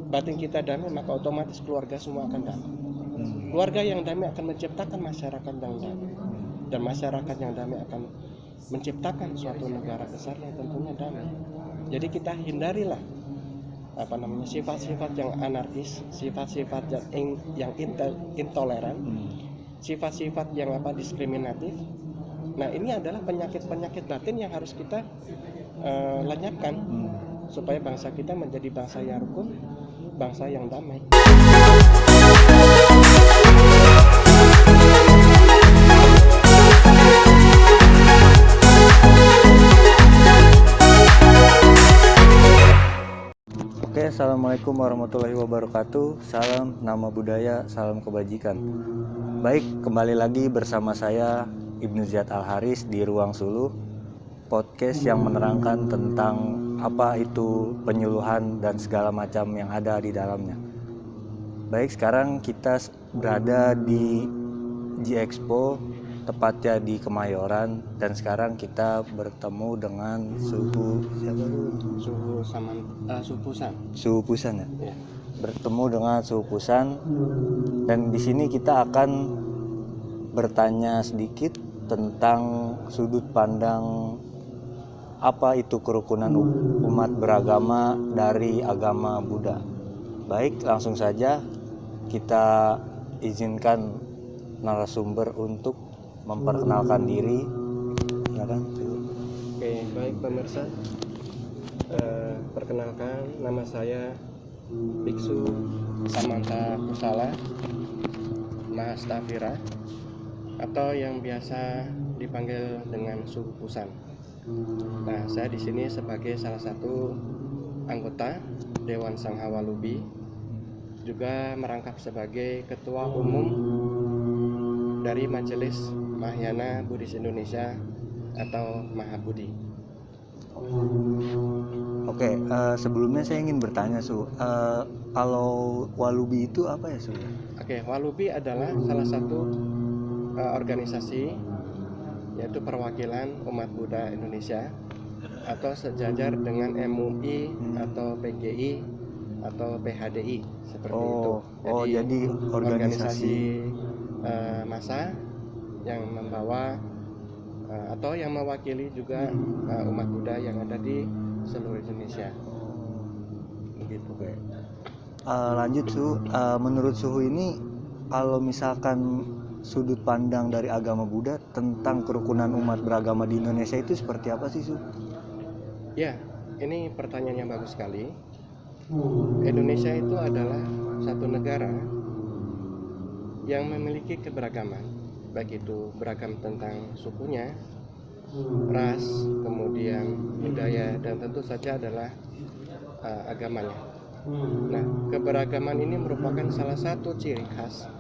batin kita damai, maka otomatis keluarga semua akan damai. Keluarga yang damai akan menciptakan masyarakat yang damai, dan masyarakat yang damai akan menciptakan suatu negara besar yang tentunya damai. Jadi kita hindarilah sifat-sifat yang anarkis, sifat-sifat yang intoleran, sifat-sifat yang diskriminatif. Nah, ini adalah penyakit-penyakit batin yang harus kita lenyapkan supaya bangsa kita menjadi bangsa yang rukun, bangsa yang damai. Oke, assalamualaikum warahmatullahi wabarakatuh. Salam nama budaya, salam kebajikan. Baik, kembali lagi bersama saya Ibnu Ziyad Al-Haris di Ruang Suluh, podcast yang menerangkan tentang apa itu penyuluhan dan segala macam yang ada di dalamnya. Baik, sekarang kita berada di G-Expo, tepatnya di Kemayoran, dan sekarang kita bertemu dengan Suhu Pusan ya. Bertemu dengan Suhu Pusan, dan di sini kita akan bertanya sedikit tentang sudut pandang apa itu kerukunan umat beragama dari agama Buddha. Baik, langsung saja kita izinkan narasumber untuk memperkenalkan diri. Oke, baik pemirsa, perkenalkan, nama saya Biksu Samanta Kusala Mahastafira, atau yang biasa dipanggil dengan Suhu Pusan. Nah, saya di sini sebagai salah satu anggota Dewan Sangha Walubi, juga merangkap sebagai Ketua Umum dari Majelis Mahayana Buddhis Indonesia atau Mahabudi. Oke, sebelumnya saya ingin bertanya kalau Walubi itu apa ya Oke, Walubi adalah salah satu organisasi, yaitu perwakilan umat Buddha Indonesia, atau sejajar dengan MUI atau PGI atau PHDI seperti itu. Jadi organisasi massa yang membawa atau yang mewakili juga umat Buddha yang ada di seluruh Indonesia. Begitu. Lanjut menurut Suhu ini, kalau misalkan sudut pandang dari agama Buddha tentang kerukunan umat beragama di Indonesia itu seperti apa sih, Su? Ya, ini pertanyaan yang bagus sekali. Indonesia itu adalah satu negara yang memiliki keberagaman, baik itu beragam tentang sukunya, ras, kemudian budaya, dan tentu saja adalah agamanya. Nah, keberagaman ini merupakan salah satu ciri khas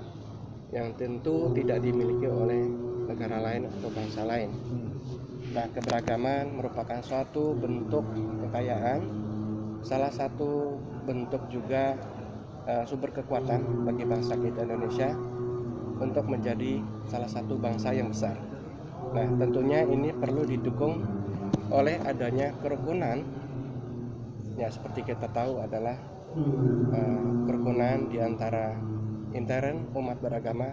yang tentu tidak dimiliki oleh negara lain atau bangsa lain. Nah, keberagaman merupakan suatu bentuk kekayaan, salah satu bentuk juga sumber kekuatan bagi bangsa kita Indonesia untuk menjadi salah satu bangsa yang besar. Nah, tentunya ini perlu didukung oleh adanya kerukunan. Ya, seperti kita tahu adalah kerukunan di antara intern umat beragama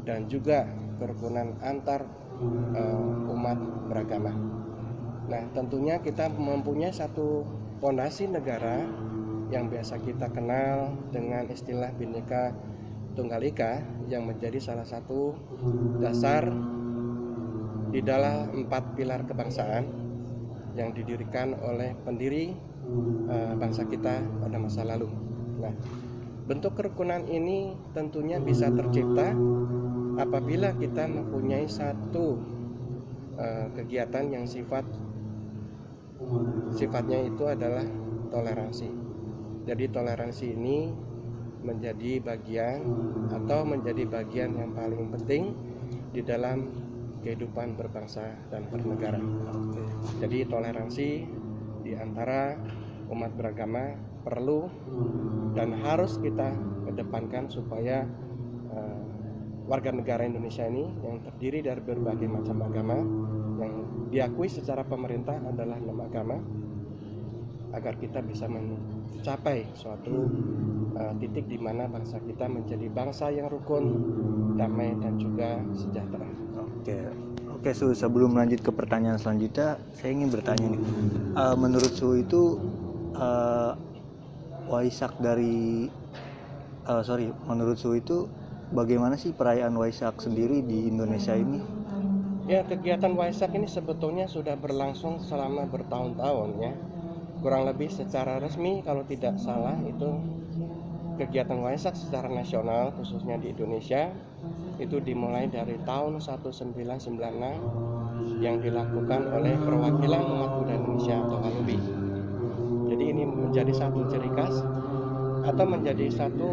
dan juga kerukunan antar umat beragama. Nah, tentunya kita mempunyai satu fondasi negara yang biasa kita kenal dengan istilah Bhinneka Tunggal Ika, yang menjadi salah satu dasar di dalam 4 pilar kebangsaan yang didirikan oleh pendiri bangsa kita pada masa lalu. Nah, bentuk kerukunan ini tentunya bisa tercipta apabila kita mempunyai satu kegiatan yang sifatnya itu adalah toleransi. Jadi toleransi ini menjadi bagian yang paling penting di dalam kehidupan berbangsa dan bernegara. Jadi toleransi di antara umat beragama perlu dan harus kita kedepankan supaya warga negara Indonesia ini yang terdiri dari berbagai macam agama yang diakui secara pemerintah adalah 6 agama, agar kita bisa mencapai suatu titik di mana bangsa kita menjadi bangsa yang rukun, damai dan juga sejahtera. Oke, Su, sebelum lanjut ke pertanyaan selanjutnya, saya ingin bertanya nih. Menurut Su itu Waisak menurut Su itu bagaimana sih perayaan Waisak sendiri di Indonesia ini? Ya, kegiatan Waisak ini sebetulnya sudah berlangsung selama bertahun-tahun ya. Kurang lebih secara resmi kalau tidak salah itu kegiatan Waisak secara nasional khususnya di Indonesia itu dimulai dari tahun 1996 yang dilakukan oleh perwakilan umat Buddha Indonesia atau Walubi. Jadi ini menjadi satu ciri khas atau menjadi satu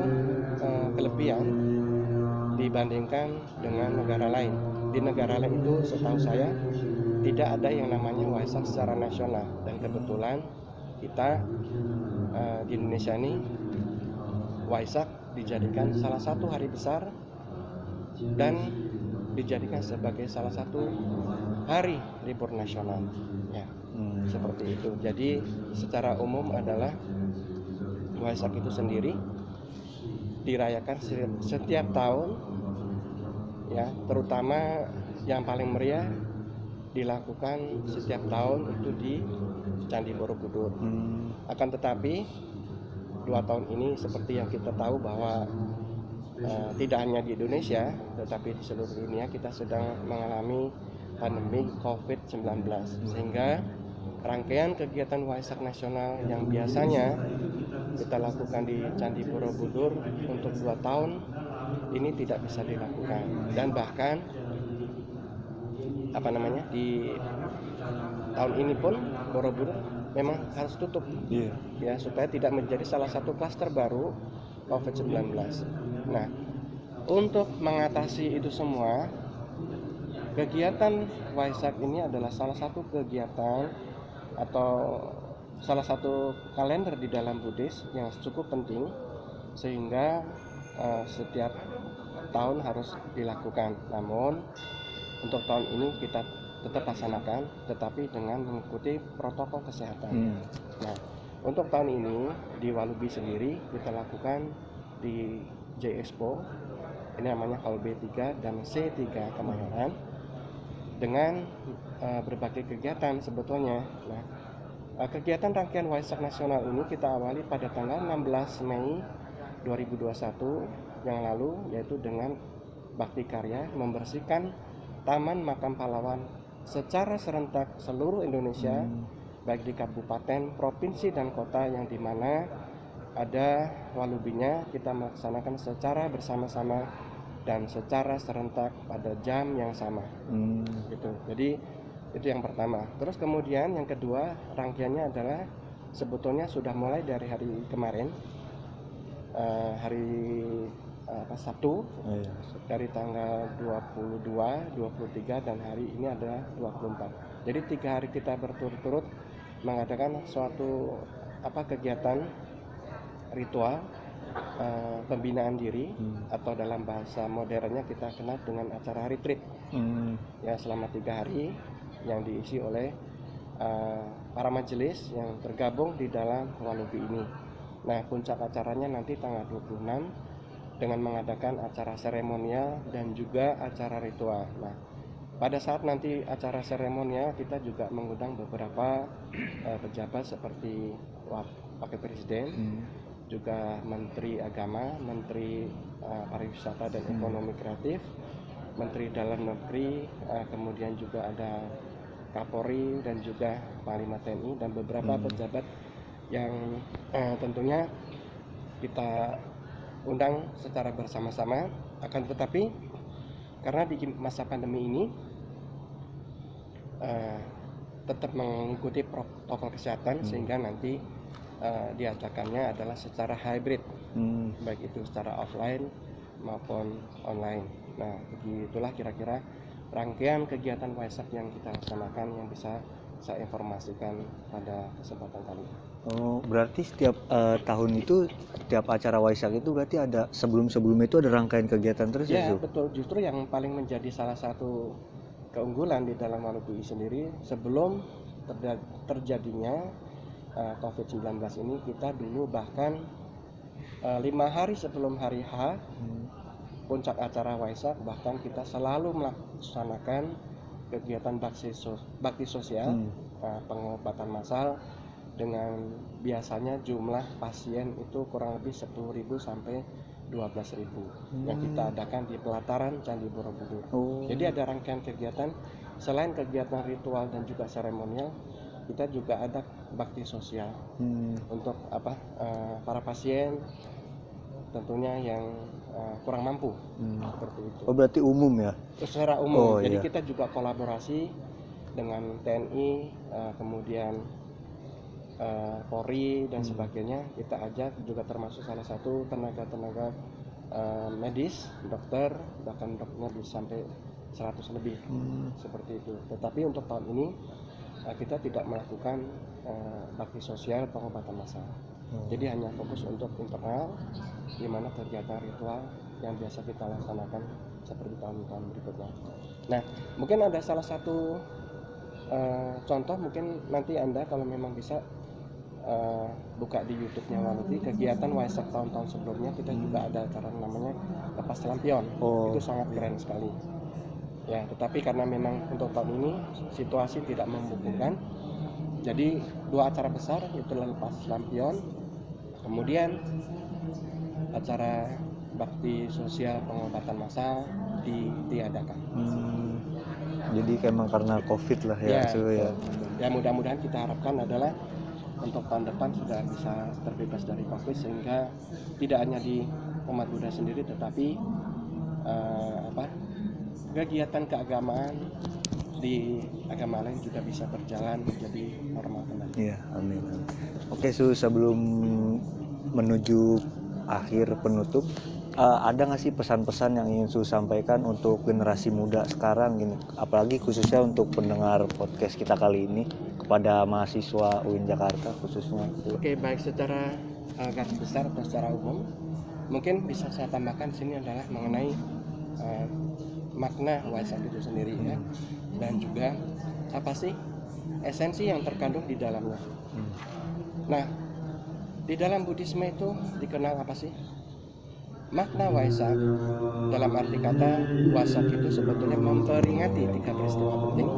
kelebihan dibandingkan dengan negara lain. Di negara lain itu setahu saya tidak ada yang namanya Waisak secara nasional, dan kebetulan kita di Indonesia ini Waisak dijadikan salah satu hari besar dan dijadikan sebagai salah satu hari libur nasional ya. Seperti itu. Jadi secara umum adalah Waisak itu sendiri dirayakan setiap tahun ya, terutama yang paling meriah dilakukan setiap tahun itu di Candi Borobudur. Akan tetapi 2 tahun ini seperti yang kita tahu bahwa tidak hanya di Indonesia tetapi di seluruh dunia kita sedang mengalami pandemi COVID-19, sehingga rangkaian kegiatan Waisak nasional yang biasanya kita lakukan di Candi Borobudur untuk 2 tahun ini tidak bisa dilakukan, dan bahkan di tahun ini pun Borobudur memang harus tutup ya, supaya tidak menjadi salah satu klaster baru COVID-19. Nah, untuk mengatasi itu semua, kegiatan Waisak ini adalah salah satu kegiatan atau salah satu kalender di dalam Buddhis yang cukup penting, sehingga setiap tahun harus dilakukan. Namun untuk tahun ini kita tetap laksanakan, tetapi dengan mengikuti protokol kesehatan. Nah, untuk tahun ini di Walubi sendiri kita lakukan di J Expo, ini namanya Hall B3 dan C3 Kemayoran, dengan berbagai kegiatan sebetulnya. Nah, kegiatan rangkaian Waisak nasional ini kita awali pada tanggal 16 Mei 2021 yang lalu, yaitu dengan bakti karya membersihkan Taman Makam Pahlawan secara serentak seluruh Indonesia, baik di kabupaten, provinsi dan kota yang dimana ada Walubinya, kita melaksanakan secara bersama-sama dan secara serentak pada jam yang sama. Gitu. Jadi itu yang pertama. Terus kemudian yang kedua, rangkaiannya adalah sebetulnya sudah mulai dari hari kemarin, hari Sabtu, dari tanggal 22, 23 dan hari ini adalah 24. Jadi 3 hari kita berturut-turut mengadakan suatu kegiatan ritual pembinaan diri, atau dalam bahasa modernnya kita kenal dengan acara retreat ya, selama 3 hari yang diisi oleh para majelis yang tergabung di dalam Walubi ini. Nah, puncak acaranya nanti tanggal 26 dengan mengadakan acara seremonial dan juga acara ritual. Nah, pada saat nanti acara seremonial kita juga mengundang beberapa pejabat seperti Wakil Presiden, juga Menteri Agama, Menteri Pariwisata dan Ekonomi Kreatif, Menteri Dalam Negeri, kemudian juga ada Kapolri dan juga Panglima TNI dan beberapa pejabat yang tentunya kita undang secara bersama-sama. Akan tetapi karena di masa pandemi ini tetap mengikuti protokol kesehatan, sehingga nanti diadakannya adalah secara hybrid, baik itu secara offline maupun online. Nah, begitulah kira-kira rangkaian kegiatan Waisak yang kita laksanakan yang bisa saya informasikan pada kesempatan kali ini. Oh, berarti setiap tahun itu, setiap acara Waisak itu berarti ada sebelum-sebelumnya itu ada rangkaian kegiatan terus ya? Ya, betul. Justru yang paling menjadi salah satu keunggulan di dalam Walubi sendiri, sebelum terjadinya COVID-19 ini, kita dulu bahkan 5 hari sebelum hari H puncak acara Waisak, bahkan kita selalu melaksanakan kegiatan bakti sosial, pengobatan massal dengan biasanya jumlah pasien itu kurang lebih 10.000 sampai 12.000 yang kita adakan di pelataran Candi Borobudur. Jadi ada rangkaian kegiatan selain kegiatan ritual dan juga seremonial, kita juga ada bakti sosial untuk para pasien tentunya yang kurang mampu, seperti itu. Oh, berarti umum ya? Secara umum. Jadi iya. kita juga kolaborasi dengan TNI, kemudian Polri dan sebagainya. Kita ajak, juga termasuk salah satu tenaga-tenaga medis, dokter, bahkan dokternya bisa sampai 100 lebih, seperti itu. Tetapi untuk tahun ini kita tidak melakukan bakti sosial pengobatan massal. Jadi hanya fokus untuk internal, di mana kegiatan ritual yang biasa kita laksanakan seperti tahun-tahun berikutnya. Nah, mungkin ada salah satu contoh, mungkin nanti Anda kalau memang bisa buka di YouTube-nya Waluti, kegiatan Waisak tahun-tahun sebelumnya kita juga ada acara namanya Lepas Lampion. Itu sangat keren sekali. Ya, tetapi karena memang untuk tahun ini situasi tidak memungkinkan, jadi 2 acara besar, yaitu Lepas Lampion, kemudian acara bakti sosial pengobatan massal ditiadakan. Jadi emang karena COVID lah ya. Ya, mudah-mudahan kita harapkan adalah untuk tahun depan sudah bisa terbebas dari COVID, sehingga tidak hanya di umat Buddha sendiri, tetapi kegiatan keagamaan di agama lain juga bisa berjalan menjadi normal kembali. Iya, amin. Oke, sebelum menuju akhir penutup, ada nggak sih pesan-pesan yang ingin sampaikan untuk generasi muda sekarang gini, apalagi khususnya untuk pendengar podcast kita kali ini, kepada mahasiswa UIN Jakarta khususnya? Oke, baik, secara garis besar atau secara umum, mungkin bisa saya tambahkan sini adalah mengenai makna Waisak itu sendiri, ya, dan juga apa sih esensi yang terkandung di dalamnya. Nah, di dalam Buddhisme itu dikenal apa sih? Makna Waisak dalam arti kata Waisak itu sebetulnya memperingati 3 peristiwa penting.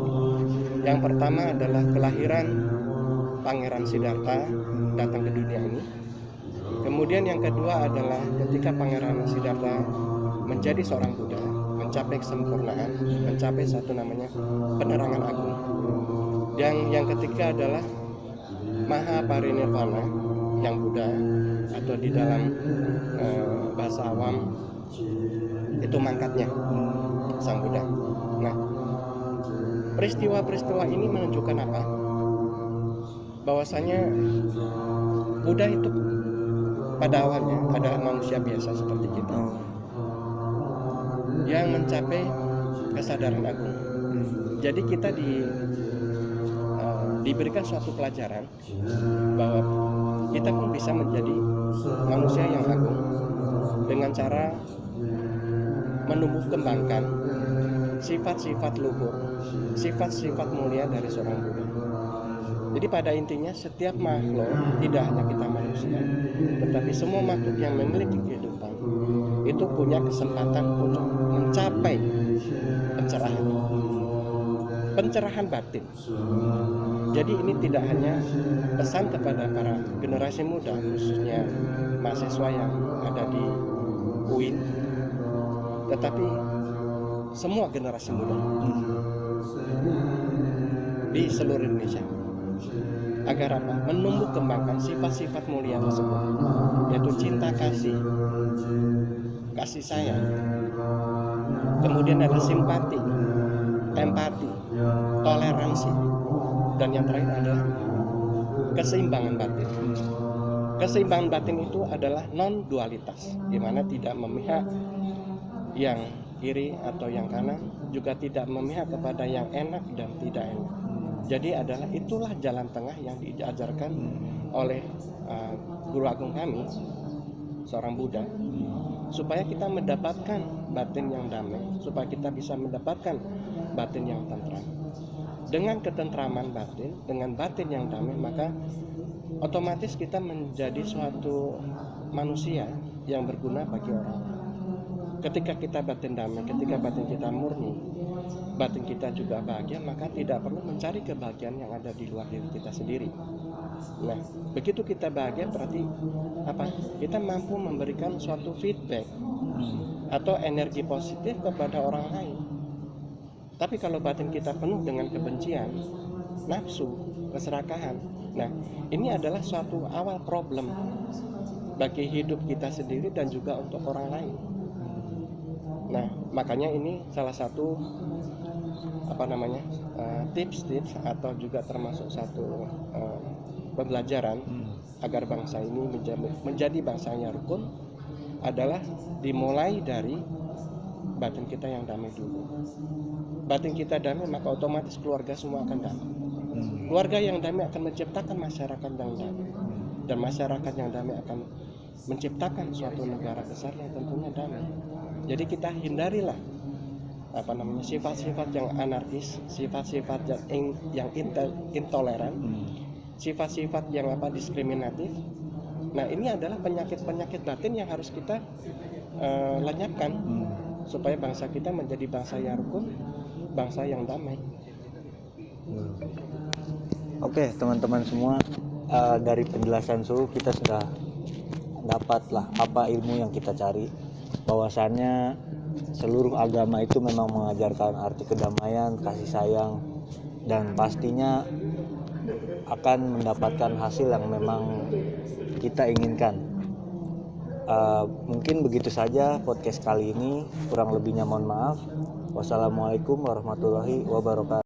Yang pertama adalah kelahiran Pangeran Siddhartha datang ke dunia ini. Kemudian yang kedua adalah ketika Pangeran Siddhartha menjadi seorang Buddha, mencapai kesempurnaan, mencapai satu namanya penerangan agung. Yang ketiga adalah Mahaparinirvana, yang Buddha atau di dalam bahasa awam itu mangkatnya sang Buddha. Nah, peristiwa-peristiwa ini menunjukkan apa? Bahwasanya Buddha itu pada awalnya adalah manusia biasa seperti kita, yang mencapai kesadaran agung. Jadi kita diberikan suatu pelajaran bahwa kita pun bisa menjadi manusia yang agung dengan cara menumbuh kembangkan sifat-sifat luhur, sifat-sifat mulia dari seorang Buddha. Jadi pada intinya setiap makhluk, tidak hanya kita manusia, tetapi semua makhluk yang memiliki kehidupan itu punya kesempatan untuk mencapai pencerahan batin. Jadi ini tidak hanya pesan kepada para generasi muda, khususnya mahasiswa yang ada di UIN, tetapi semua generasi muda di seluruh Indonesia, agar apa? Menumbuh kembangkan sifat-sifat mulia tersebut, yaitu cinta kasih sayang, kemudian ada simpati, empati, toleransi, dan yang terakhir adalah keseimbangan batin. Keseimbangan batin itu adalah non-dualitas, di mana tidak memihak yang kiri atau yang kanan, juga tidak memihak kepada yang enak dan tidak enak. Jadi itulah jalan tengah yang diajarkan oleh guru agung kami, seorang Buddha, supaya kita mendapatkan batin yang damai, supaya kita bisa mendapatkan batin yang tentram. Dengan ketentraman batin, dengan batin yang damai, maka otomatis kita menjadi suatu manusia yang berguna bagi orang. Ketika kita batin damai, ketika batin kita murni, batin kita juga bahagia, maka tidak perlu mencari kebahagiaan yang ada di luar diri kita sendiri. Nah, begitu kita bahagia berarti apa? Kita mampu memberikan suatu feedback atau energi positif kepada orang lain. Tapi kalau batin kita penuh dengan kebencian, nafsu, keserakahan, nah ini adalah suatu awal problem bagi hidup kita sendiri dan juga untuk orang lain. Nah, makanya ini salah satu tips-tips atau juga termasuk satu pembelajaran agar bangsa ini menjadi bangsa yang rukun adalah dimulai dari batin kita yang damai dulu. Batin kita damai, maka otomatis keluarga semua akan damai. Keluarga yang damai akan menciptakan masyarakat yang damai, dan masyarakat yang damai akan menciptakan suatu negara besar yang tentunya damai. Jadi kita hindarilah sifat-sifat yang anarkis, sifat-sifat yang intoleran, sifat-sifat yang diskriminatif. Nah, ini adalah penyakit-penyakit batin yang harus kita lenyapkan supaya bangsa kita menjadi bangsa yang rukun, bangsa yang damai. Oke, teman-teman semua, dari penjelasan Sulu kita sudah dapatlah apa ilmu yang kita cari, bahwasannya seluruh agama itu memang mengajarkan arti kedamaian, kasih sayang, dan pastinya akan mendapatkan hasil yang memang kita inginkan. Mungkin begitu saja podcast kali ini, kurang lebihnya mohon maaf. Wassalamualaikum warahmatullahi wabarakatuh.